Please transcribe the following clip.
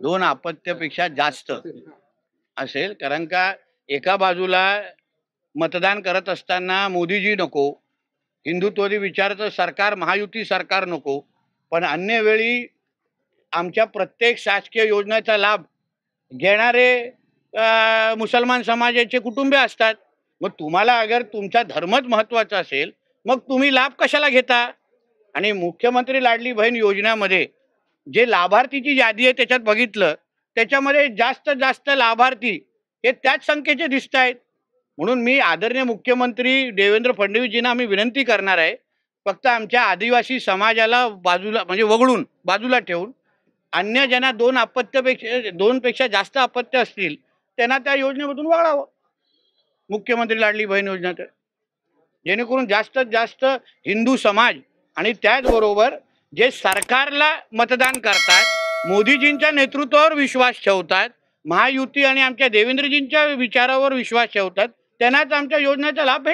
2 अपत्यापेक्षा जास्त असेल, कारण का एका बाजूला मतदान करत असताना मोदीजी नको, हिंदुत्ववादी विचाराचं सरकार, महायुती सरकार नको, पण अन्य वेळी आमच्या प्रत्येक शासकीय योजनेचा लाभ घेणारे मुसलमान समाजाचे कुटुंबीय असतात. मग तुम्हाला अगर तुमचा धर्मच महत्वाचा असेल, मग तुम्ही लाभ कशाला घेता? आणि मुख्यमंत्री लाडली बहीण योजनेमध्ये जे लाभार्थीची यादी आहे त्याच्यात बघितलं, त्याच्यामध्ये जास्तीत जास्त लाभार्थी हे त्याच संख्येचे दिसत आहेत. म्हणून मी आदरणीय मुख्यमंत्री देवेंद्र फडणवीसजींना आम्ही विनंती करणार आहे, फक्त आमच्या आदिवासी समाजाला बाजूला म्हणजे वगळून बाजूला ठेवून अन्य ज्यांना 2 पेक्षा जास्त अपत्य असतील त्यांना त्या योजनेमधून वगळावं, मुख्यमंत्री लाडली बहीण योजनेत, जेणेकरून जास्तीत जास्त हिंदू समाज आणि त्याचबरोबर जे सरकारला मतदान करतात, मोदीजींच्या नेतृत्वावर विश्वास ठेवतात, महायुती आणि आमच्या देवेंद्रजींच्या विचारावर विश्वास ठेवतात, त्यांनाच आमच्या योजनेचा लाभ भेट